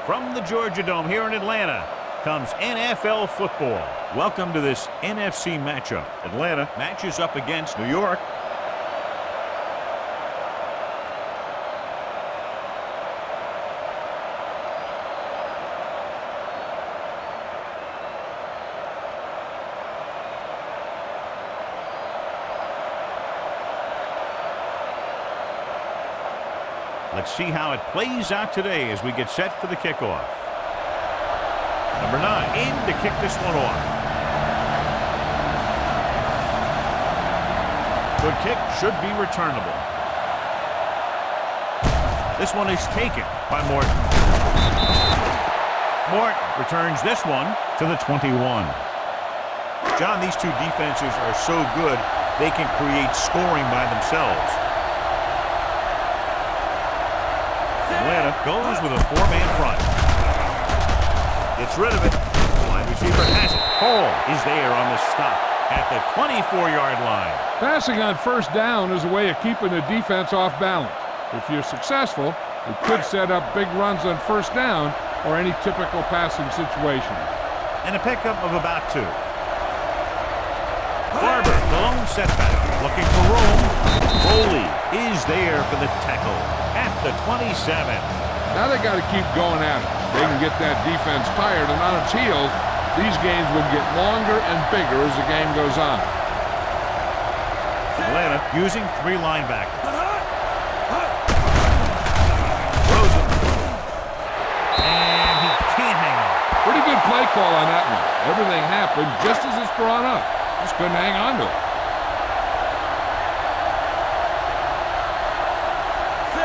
From the Georgia Dome here in Atlanta comes NFL football. Welcome to this NFC matchup. Atlanta matches up against New York. Let's see how it plays out today as we get set for the kickoff. Number 9 in to kick this one off. Good kick, should be returnable. This one is taken by Morton. Morton returns this one to the 21. John, these two defenses are so good they can create scoring by themselves. Atlanta goes with a 4-man front. Gets rid of it. Wide receiver has it. Hall is there on the stop at the 24-yard line. Passing on first down is a way of keeping the defense off balance. If you're successful, it could set up big runs on first down or any typical passing situation. And a pickup of about 2. Barber, the lone setback, looking for room. Boley is there for the tackle at the 27. Now they got to keep going at it. They can get that defense tired and on its heels. These games will get longer and bigger as the game goes on. Atlanta using 3 linebackers. Throws it. And he can't hang on. Pretty good play call on that one. Everything happened just as it's drawn up. Just couldn't hang on to it.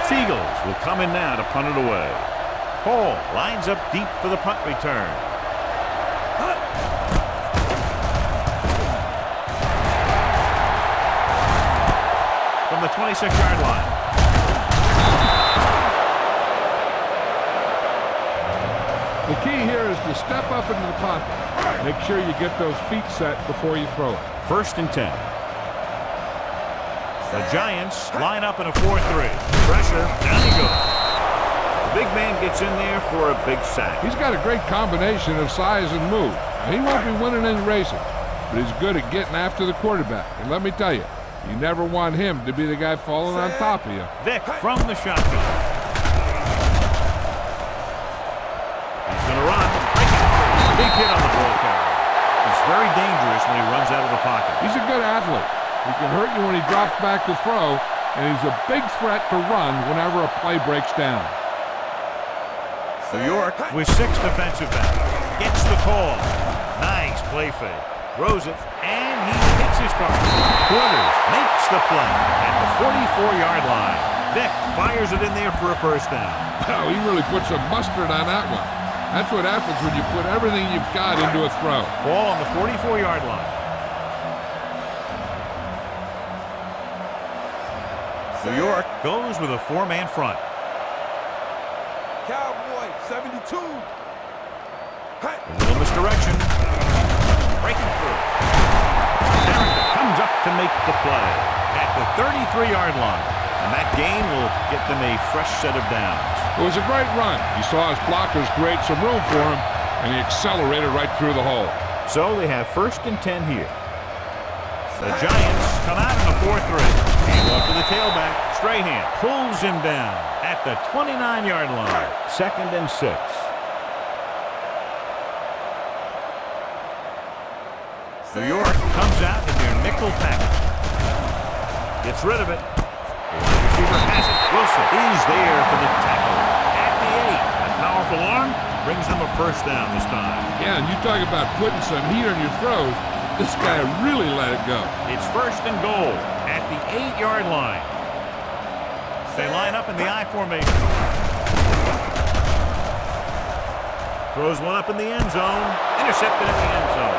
Seagulls will come in now to punt it away. Hall lines up deep for the punt return. From the 26-yard line. The key here is to step up into the pocket. Make sure you get those feet set before you throw it. 1st and 10. The Giants line up in a 4-3. Pressure, down he goes. The big man gets in there for a big sack. He's got a great combination of size and move. Now, he won't be winning any races, but he's good at getting after the quarterback. And let me tell you, you never want him to be the guy falling on top of you. Vick from the shotgun. He's going to run. Big hit on the ball carrier. He's very dangerous when he runs out of the pocket. He's a good athlete. He can hurt you when he drops back to throw, and he's a big threat to run whenever a play breaks down. New York with 6 defensive backs. Gets the call. Nice play fake. Throws it, and he hits his target. Quarters makes the play at the 44-yard line. Vick fires it in there for a 1st down. Oh, he really put some mustard on that one. That's what happens when you put everything you've got into a throw. Ball on the 44-yard line. New York goes with a 4-man front. Cowboy, 72. A little misdirection. Breaking through. Aaron comes up to make the play at the 33-yard line. And that gain will get them a fresh set of downs. It was a great run. He saw his blockers create some room for him, and he accelerated right through the hole. So they have 1st and 10 here. The Giants come out in a 4-3. And off to the tailback. Strahan pulls him down at the 29-yard line. 2nd and 6. New York comes out in their nickel package. Gets rid of it. The wide receiver has it. Wilson is there for the tackle at the 8. A powerful arm brings them a 1st down this time. Yeah, and you talk about putting some heat on your throws. This guy really let it go. It's 1st and goal at the 8-yard line. They line up in the I formation. Throws one up in the end zone. Intercepted in the end zone.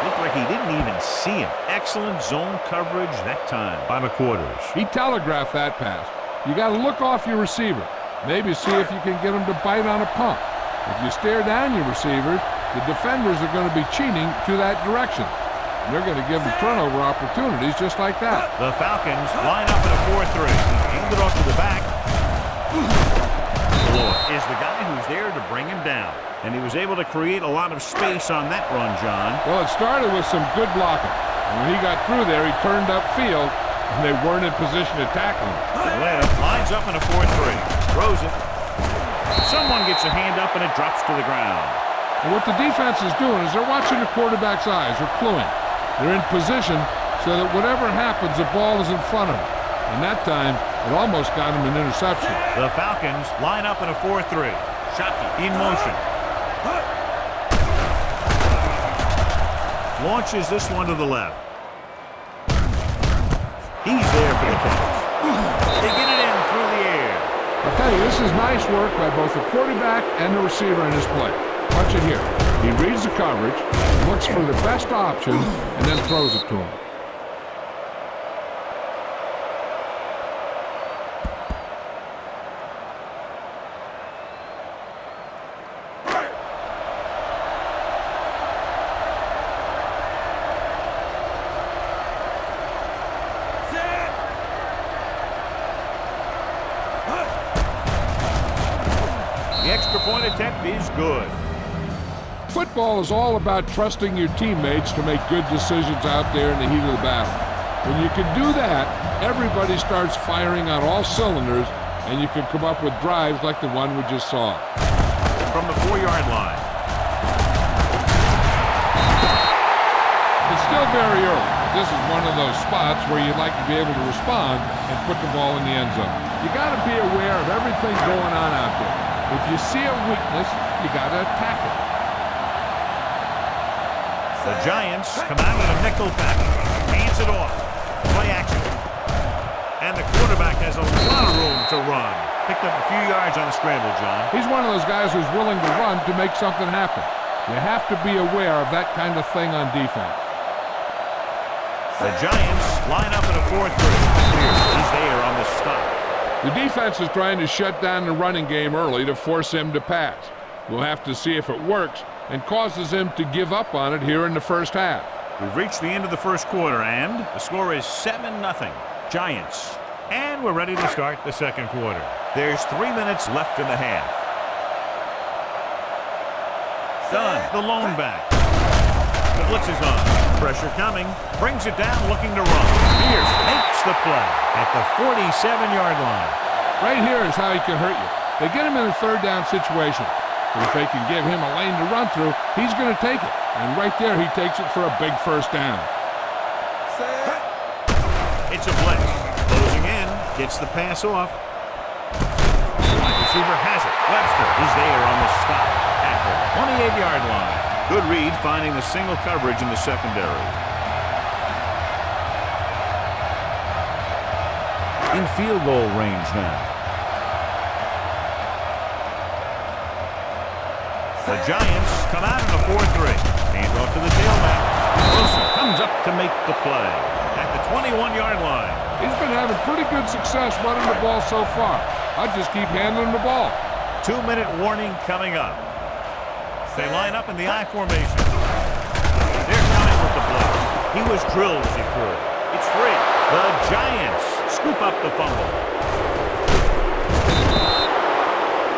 Looked like he didn't even see him. Excellent zone coverage that time by McQuarters. He telegraphed that pass. You got to look off your receiver. Maybe see if you can get him to bite on a pump. If you stare down your receivers, the defenders are going to be cheating to that direction. They're going to give them turnover opportunities just like that. The Falcons line up in a 4-3. Hand it off to the back. Boley And he was able to create a lot of space on that run, John. Well, it started with some good blocking. And when he got through there, he turned upfield, and they weren't in position to tackle him. Atlanta lines up in a 4-3. Throws it. Someone gets a hand up, and it drops to the ground. And what the defense is doing is they're watching the quarterback's eyes. They're cluing. They're in position so that whatever happens, the ball is in front of him. And that time, it almost got him an interception. The Falcons line up in a 4-3. Shockey in motion. Launches this one to the left. He's there for the catch. They get it in through the air. I'll tell you, this is nice work by both the quarterback and the receiver in this play. Watch it here. He reads the coverage, looks for the best option, and then throws it to him. The extra point attempt is good. Football is all about trusting your teammates to make good decisions out there in the heat of the battle. When you can do that, everybody starts firing on all cylinders, and you can come up with drives like the one we just saw. From the 4-yard line. It's still very early. This is one of those spots where you'd like to be able to respond and put the ball in the end zone. You got to be aware of everything going on out there. If you see a weakness, you got to attack it. The Giants come out in a nickel package. Hands it off. Play action. And the quarterback has a lot of room to run. Picked up a few yards on the scramble, John. He's one of those guys who's willing to run to make something happen. You have to be aware of that kind of thing on defense. The Giants line up in a 4-3. He's there on the stop. The defense is trying to shut down the running game early to force him to pass. We'll have to see if it works and causes him to give up on it here in the first half. We've reached the end of the first quarter, and the score is 7-0. Giants. And we're ready to start the second quarter. There's 3 minutes left in the half. Dunn, the lone back. The blitz is on. Pressure coming. Brings it down, looking to run. Pierce makes the play at the 47-yard line. Right here is how he can hurt you. They get him in a third down situation. But if they can give him a lane to run through, he's going to take it. And right there, he takes it for a big first down. It's a blitz. Closing in. Gets the pass off. Wide receiver has it. Webster is there on the stop at the 28-yard line. Good read finding the single coverage in the secondary. In field goal range now. The Giants come out in a 4-3. Hand off to the tailback. Wilson comes up to make the play at the 21-yard line. He's been having pretty good success running the ball so far. I just keep handling the ball. 2-minute warning coming up. They line up in the I formation. They're coming with the blitz. He was drilled as he threw. It's free. The Giants scoop up the fumble.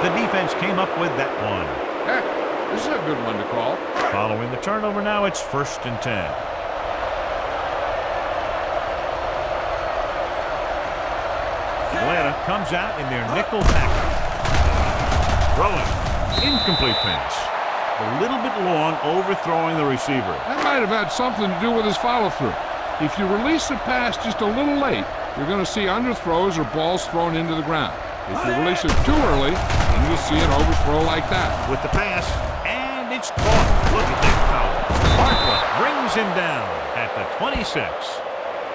The defense came up with that one. Heck, this is a good one to call. Following the turnover now, it's 1st and 10. Atlanta comes out in their nickel package. Throwing. Incomplete pass. A little bit long, overthrowing the receiver. That might have had something to do with his follow-through. If you release the pass just a little late, you're going to see underthrows or balls thrown into the ground. If you release it too early, then you'll see an overthrow like that. With the pass, and it's caught. Look at that power. Barkley brings him down at the 26.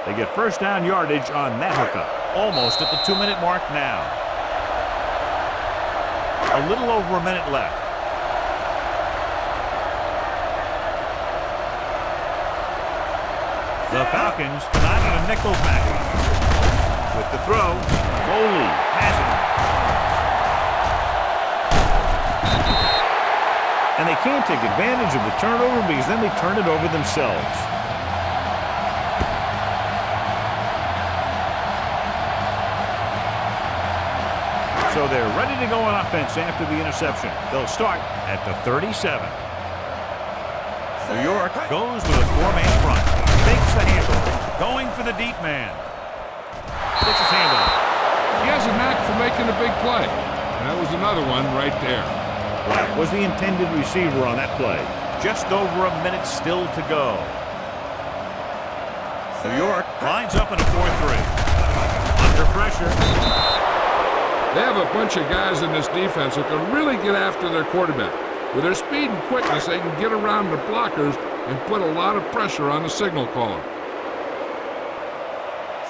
They get first down yardage on that hookup. Almost at the 2-minute mark now. A little over a minute left. The Falcons come out in a nickel package. With the throw, Boley has it. And they can't take advantage of the turnover because then they turn it over themselves. So they're ready to go on offense after the interception. They'll start at the 37. New York goes with a four-man front. Takes the handle. Going for the deep man. Gets his handle. He has a knack for making a big play. And that was another one right there. That was the intended receiver on that play. Just over a minute still to go. New York lines up in a 4-3. Under pressure. They have a bunch of guys in this defense who can really get after their quarterback. With their speed and quickness, they can get around the blockers and put a lot of pressure on the signal caller.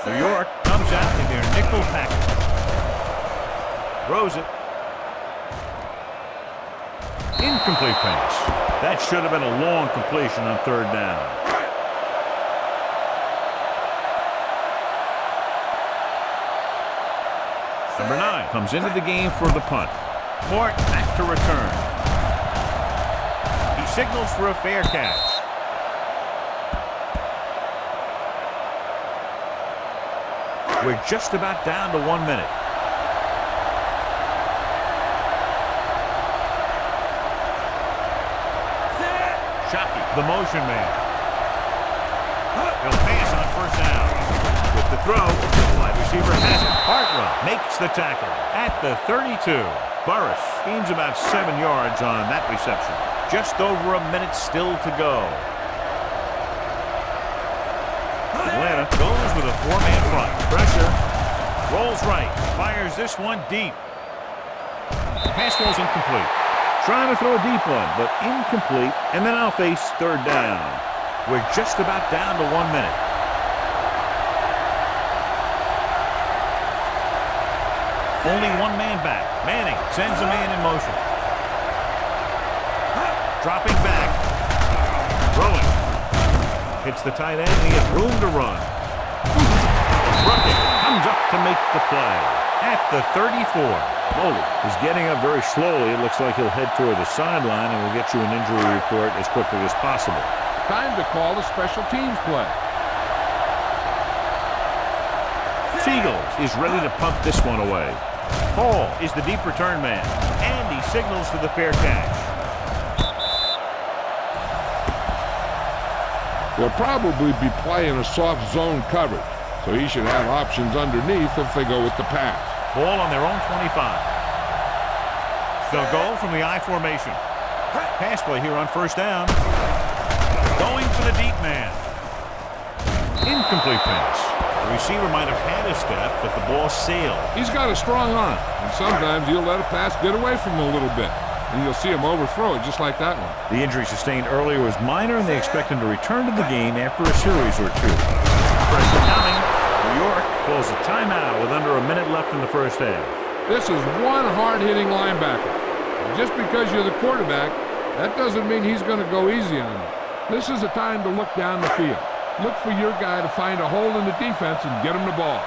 New York comes out in their nickel package. Throws it. Incomplete pass. That should have been a long completion on third down. Number 9 comes into the game for the punt. Mort back to return. He signals for a fair catch. We're just about down to 1 minute. Shockey, the motion man. He'll pass on first down. With the throw, the wide receiver has it. Hartwell makes the tackle at the 32. Burris gains about 7 yards on that reception. Just over a minute still to go. Atlanta goes with a four-man front. Pressure. Rolls right. Fires this one deep. Pass ball's incomplete. Trying to throw a deep one, but incomplete. And then I'll face third down. We're just about down to 1 minute. Only one man back. Manning sends a man in motion. Dropping back. Throwing. Hits the tight end, and he has room to run. Rucking comes up to make the play at the 34. Boley is getting up very slowly. It looks like he'll head toward the sideline, and we'll get you an injury report as quickly as possible. Time to call a special teams play. Seagulls is ready to punt this one away. Hall is the deep return man, and he signals for the fair catch. They'll probably be playing a soft zone coverage, so he should have options underneath if they go with the pass. Ball on their own 25. They'll go from the I formation. Pass play here on first down. Going for the deep man. Incomplete pass. The receiver might have had a step, but the ball sailed. He's got a strong arm, and sometimes he'll let a pass get away from him a little bit, and you'll see him overthrow it just like that one. The injury sustained earlier was minor, and they expect him to return to the game after a series or two. Pressure coming. New York pulls a timeout with under a minute left in the first half. This is one hard-hitting linebacker. Just because you're the quarterback, that doesn't mean he's going to go easy on you. This is a time to look down the field. Look for your guy to find a hole in the defense and get him the ball.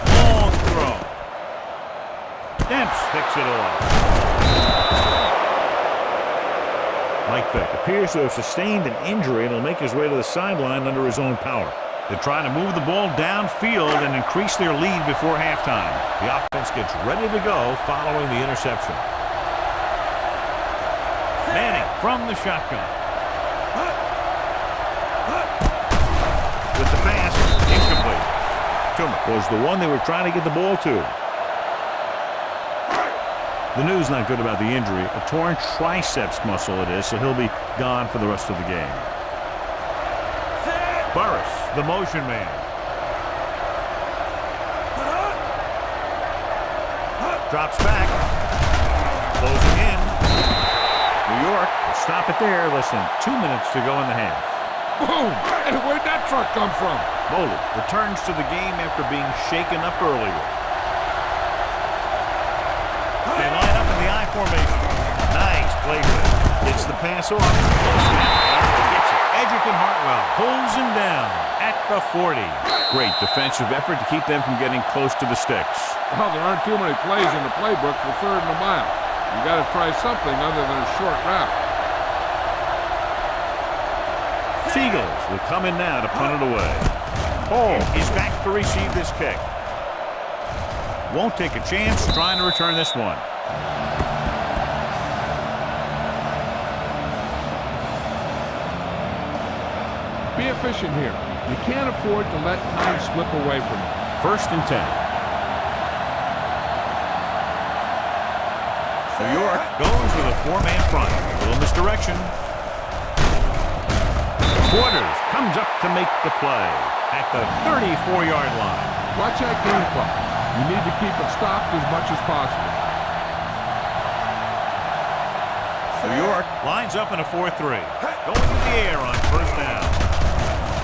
Long throw. Demps picks it off. Mike Vick appears to have sustained an injury and will make his way to the sideline under his own power. They're trying to move the ball downfield and increase their lead before halftime. The offense gets ready to go following the interception. Manning from the shotgun. With the pass, incomplete. Tuma was the one they were trying to get the ball to. The news not good about the injury. A torn triceps muscle it is, so he'll be gone for the rest of the game. Burris, the motion man. Drops back. Closing in. New York will stop it there. Less than 2 minutes to go in the half. Boom! And where'd that truck come from? Boley returns to the game after being shaken up earlier. They line up in the I formation. Nice play. Gets the pass off. Gets it. Edgerton Hartwell pulls him down at the 40. Great defensive effort to keep them from getting close to the sticks. Well, there aren't too many plays in the playbook for third and a mile. You got to try something other than a short route. Seagulls will come in now to punt it away. Hall is back to receive this kick. Won't take a chance trying to return this one. Be efficient here. You can't afford to let time slip away from you. 1st and 10. New York goes with a 4-man front. A little misdirection. Quarters comes up to make the play at the 34-yard line. Watch that game clock. You need to keep it stopped as much as possible. New York lines up in a 4-3. Going in the air on 1st down.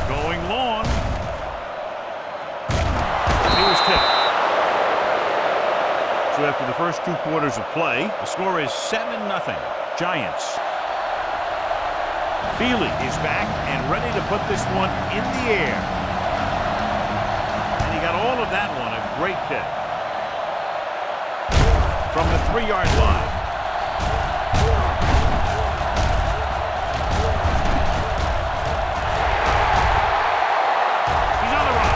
Going long. He was tipped. So after the first 2 quarters of play, the score is 7-0. Giants. Feely is back and ready to put this one in the air. And he got all of that one. A great kick. From the 3-yard line. He's on the run.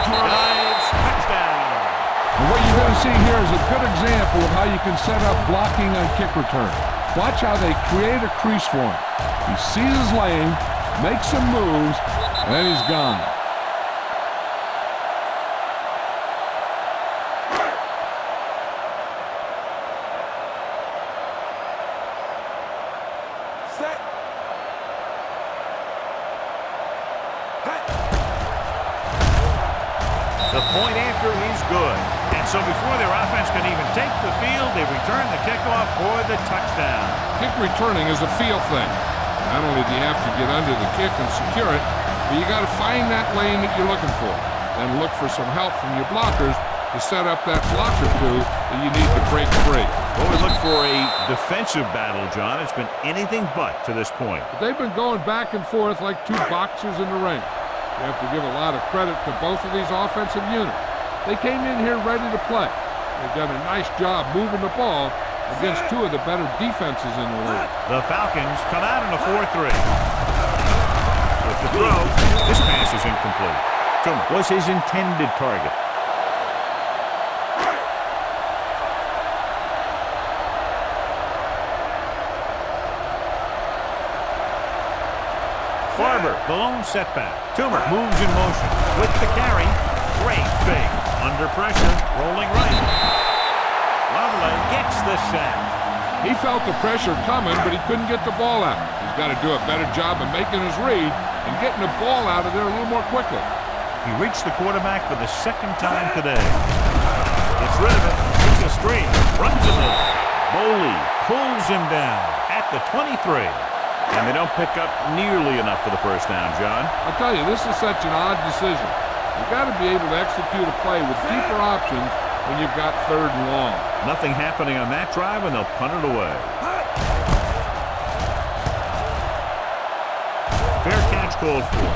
Dives. Touchdown. And what you're going to see here is a good example of how you can set up blocking on kick return. Watch how they create a crease for him. He sees his lane, makes some moves, and then he's gone. Set. The point after is good. And so before their offense can even take the field, they return the kickoff for the touchdown. Kick returning is a feel thing. Not only do you have to get under the kick and secure it, but you got to find that lane that you're looking for. Then look for some help from your blockers to set up that block or two that you need to break free. Well, we look for a defensive battle, John. It's been anything but to this point. But they've been going back and forth like 2 boxers in the ring. You have to give a lot of credit to both of these offensive units. They came in here ready to play. They've done a nice job moving the ball against 2 of the better defenses in the league. The Falcons come out in a 4-3. With the throw, this pass is incomplete. Was his intended target. Farber, the lone setback. Toomer moves in motion with the carry. Great fake. Under pressure, rolling right. Lovely gets the sack. He felt the pressure coming, but he couldn't get the ball out. He's got to do a better job of making his read and getting the ball out of there a little more quickly. He reached the quarterback for the 2nd time today. Gets rid of it. Takes a screen. Runs a little. Boley pulls him down at the 23. And they don't pick up nearly enough for the 1st down, John. I'll tell you, this is such an odd decision. You've got to be able to execute a play with deeper options when you've got 3rd and long. Nothing happening on that drive, and they'll punt it away. Fair catch called for.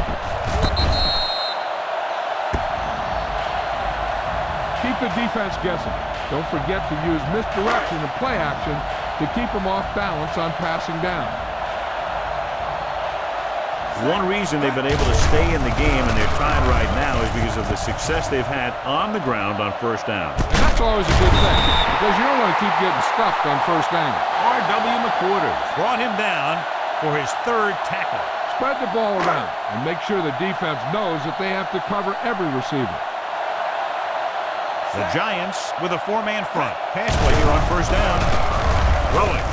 Keep the defense guessing. Don't forget to use misdirection and play action to keep them off balance on passing down. One reason they've been able to stay in the game and they're tied right now is because of the success they've had on the ground on 1st down. And that's always a good thing, because you don't want to keep getting stuffed on 1st down. R.W. McQuarters brought him down for his 3rd tackle. Spread the ball around and make sure the defense knows that they have to cover every receiver. The Giants with a 4-man front. Pass play here on 1st down. Throwing.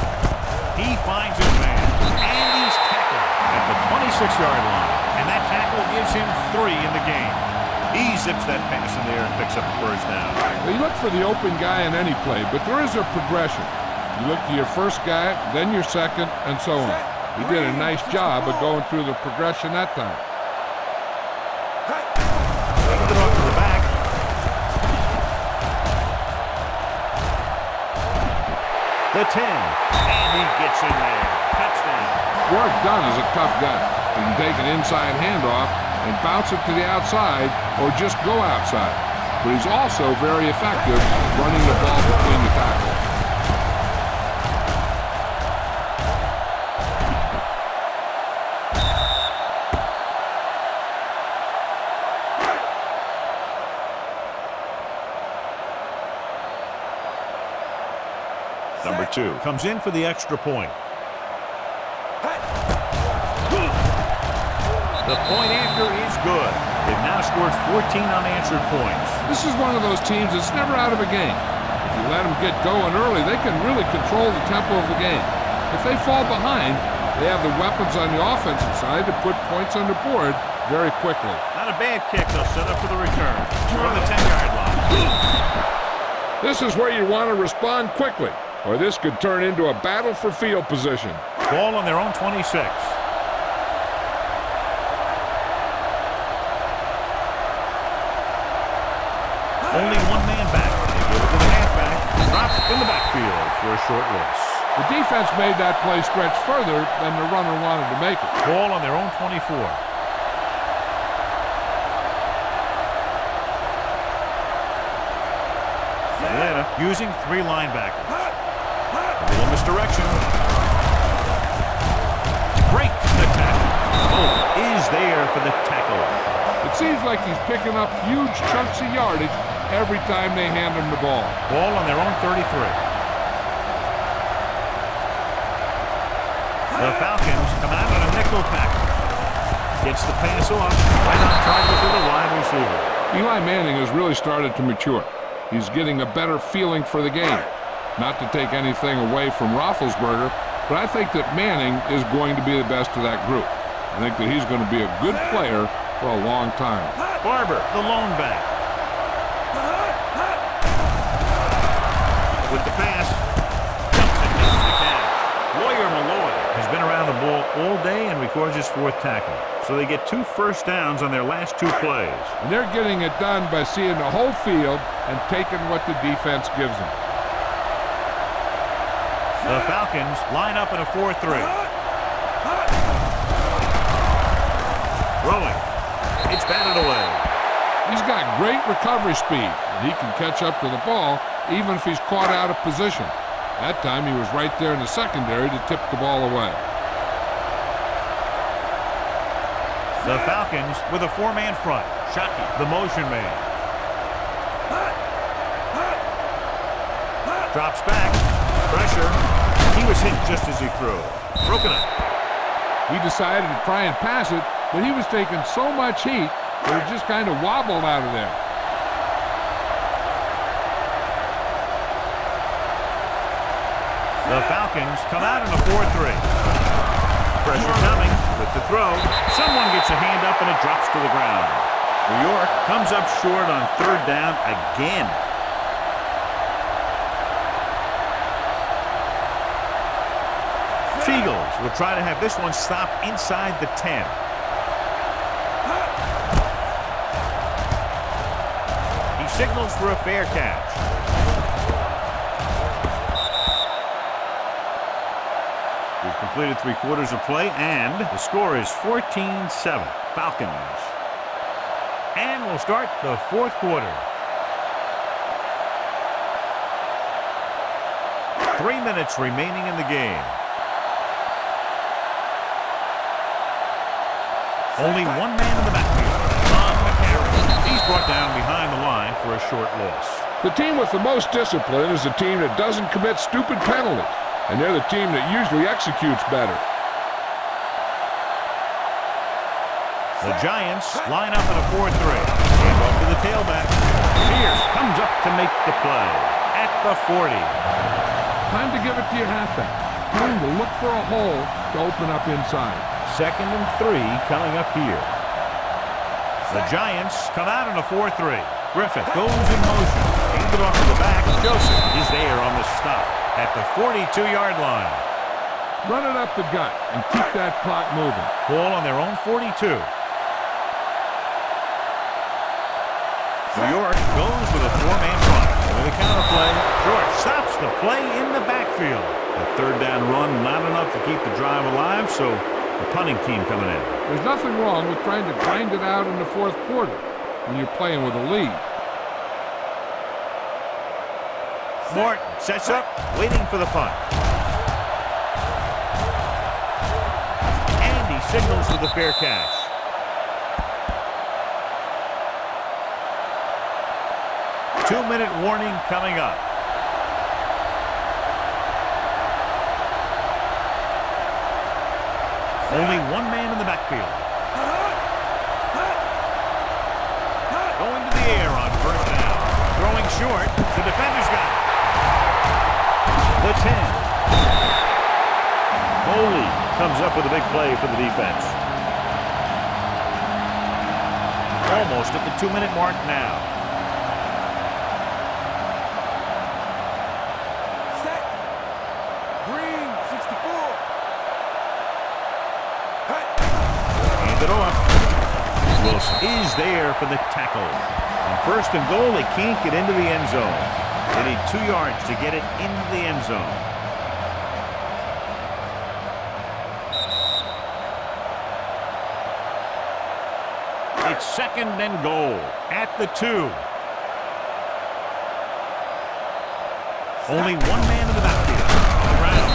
He finds his man. And he's tackled at the 26-yard line. And that tackle gives him 3 in the game. He zips that pass in there and picks up the 1st down. Well, you look for the open guy in any play, but there is a progression. You look to your 1st guy, then your 2nd, and so on. He did a nice job of going through the progression that time. Taking it off to the back. The 10. And he gets in there. Touchdown. Work done is a tough guy. He can take an inside handoff and bounce it to the outside or just go outside. But he's also very effective running the ball between the tackles. 2 comes in for the extra point. The point after is good. They've now scored 14 unanswered points. This is one of those teams that's never out of a game. If you let them get going early, they can really control the tempo of the game. If they fall behind, they have the weapons on the offensive side to put points on the board very quickly. Not a bad kick. They'll set up for the return from the 10-yard line. This is where you want to respond quickly, or this could turn into a battle for field position. Ball on their own 26. Only one man back. They give it to the halfback. Drops in the backfield for a short loss. The defense made that play stretch further than the runner wanted to make it. Ball on their own 24. Atlanta using 3 linebackers. A little misdirection. Breaks the tackle. Oh, is there for the tackle. It seems like he's picking up huge chunks of yardage every time they hand him the ball. Ball on their own 33. The Falcons come out on a nickel package. Gets the pass off. Right on target to the wide receiver. Eli Manning has really started to mature. He's getting a better feeling for the game. Not to take anything away from Roethlisberger, but I think that Manning is going to be the best of that group. I think that he's going to be a good player for a long time. Barber, the lone back. With the pass, jumps and makes the catch. Lawyer Malloy has been around the ball all day and records his 4th tackle. So they get 2 first downs on their last 2 plays. And they're getting it done by seeing the whole field and taking what the defense gives them. The Falcons line up in a 4-3. Throwing. It's batted away. He's got great recovery speed, and he can catch up to the ball even if he's caught out of position. That time he was right there in the secondary to tip the ball away. The Falcons with a 4-man front. Shockey, the motion man. Drops back. Pressure. He was hit just as he threw. Broken up. He decided to try and pass it, but he was taking so much heat that he just kind of wobbled out of there. The Falcons come out in a 4-3. Pressure coming with the throw. Someone gets a hand up and it drops to the ground. New York comes up short on 3rd down again. Eagles will try to have this one stop inside the 10. He signals for a fair catch. We've completed 3 quarters of play, and the score is 14-7. Falcons. And we'll start the 4th quarter. 3 minutes remaining in the game. Only one man in the backfield. He's brought down behind the line for a short loss. The team with the most discipline is the team that doesn't commit stupid penalties, and they're the team that usually executes better. The Giants line up in a 4-3. Hand off to the tailback. Pierce comes up to make the play at the 40. Time to give it to your halfback. Tell him to look for a hole to open up inside. 2nd and 3 coming up here. The Giants come out in a 4-3. Griffith goes in motion. Hands it off to the back. Joseph is there on the stop at the 42-yard line. Run it up the gut and keep that clock moving. Ball on their own 42. New York goes with a 4-man front. With a counterplay, George stops the play in the backfield. The 3rd down run not enough to keep the drive alive, so the punting team coming in. There's nothing wrong with trying to grind it out in the 4th quarter when you're playing with a lead. Martin sets up, waiting for the punt. And he signals for the fair catch. Two-minute warning coming up. Only one man in the backfield. Going to the air on first down. Throwing short. The defender's got it. The 10. Boley comes up with a big play for the defense. Almost at the 2-minute mark now. Set. Green, 64. Hand it off. Wilson is there for the tackle. On first and goal, they can't get into the end zone. They need 2 yards to get it into the end zone. It's second and goal at the 2. Only one man in the backfield. Brown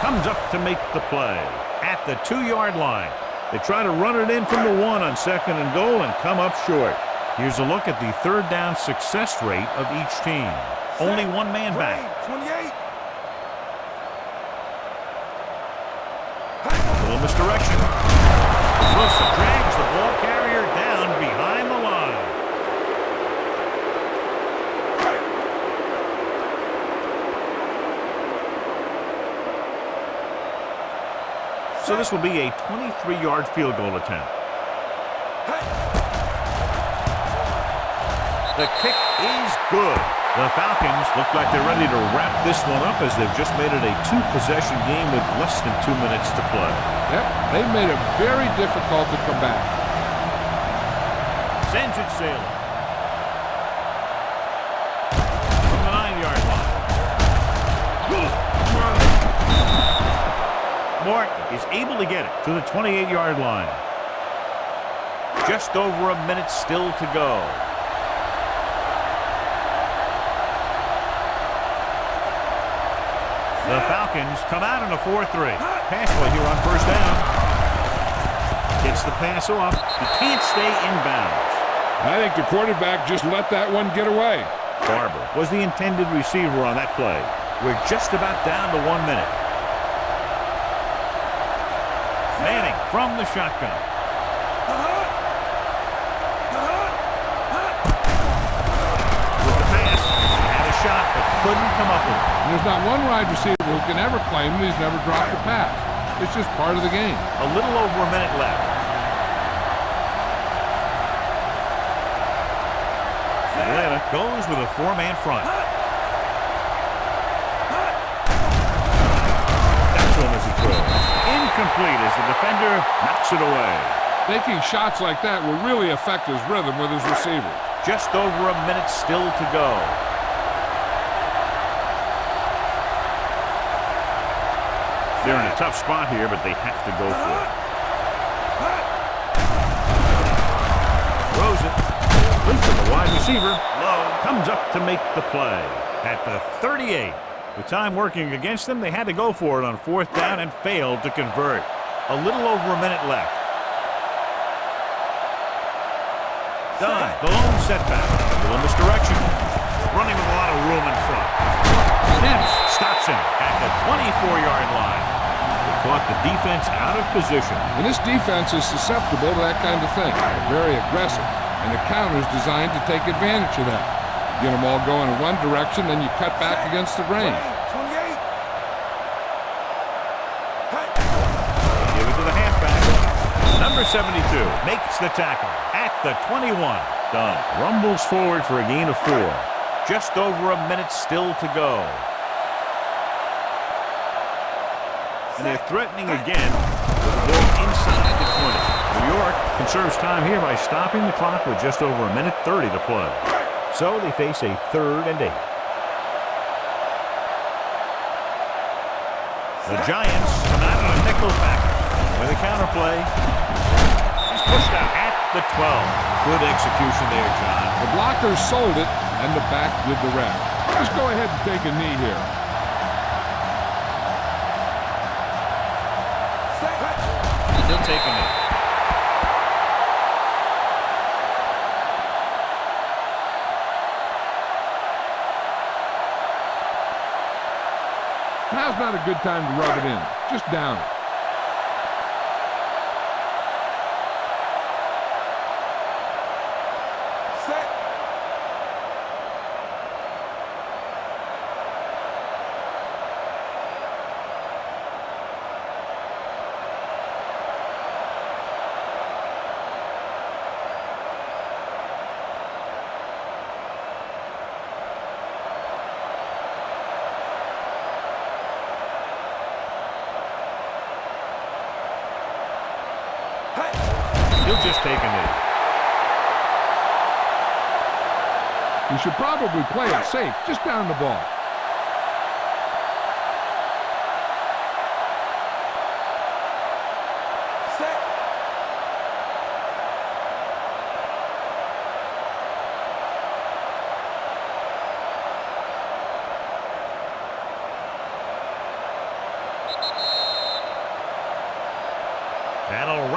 comes up to make the play at the 2-yard line. They try to run it in from the 1 on second and goal and come up short. Here's a look at the third down success rate of each team. Only one man back. 28. A little misdirection. Wilson drags the ball carrier down behind the line. So this will be a 23-yard field goal attempt. The kick is good. The Falcons look like they're ready to wrap this one up as they've just made it a 2-possession game with less than 2 minutes to play. Yep, they made it very difficult to come back. Sends it sailing. From the 9-yard line. Martin is able to get it to the 28-yard line. Just over a minute still to go. The Falcons come out in a 4-3. Pass play here on first down. Gets the pass off. He can't stay in bounds. I think the quarterback just let that one get away. Barber was the intended receiver on that play. We're just about down to 1 minute. Manning from the shotgun. With the pass, he had a shot but couldn't come up with it. There's not one wide receiver who can ever claim that he's never dropped a pass. It's just part of the game. A little over a minute left. Atlanta goes with a 4-man front. That's one as he throws. Incomplete as the defender knocks it away. Taking shots like that will really affect his rhythm with his receivers. Just over a minute still to go. They're in a tough spot here, but they have to go for it. Throws it. Looks at the wide receiver. Low. Comes up to make the play. At the 38. With time working against them, they had to go for it on fourth down and failed to convert. A little over a minute left. Done. The lone setback. A little misdirection. Running with a lot of room in front. Nips stops him at the 24-yard line. They caught the defense out of position. And this defense is susceptible to that kind of thing. They're very aggressive, and the counter's designed to take advantage of that. Get them all going in one direction, then you cut back against the grain. 28. Give it to the halfback. Number 72 makes the tackle at the 21. Done. Rumbles forward for a gain of 4. Just over a minute still to go. And they're threatening again with the ball inside the 20. New York conserves time here by stopping the clock with just over a minute 30 to play. So they face a 3rd and 8. The Giants come out on a nickel back with a counter play. He's pushed out at the 12. Good execution there, John. The blockers sold it, and the back did the rest. Just go ahead and take a knee here. He'll take a knee. Now's not a good time to rub it in. Just down it. He'll just take a knee. You should probably play it safe. Just down the ball. Set. That'll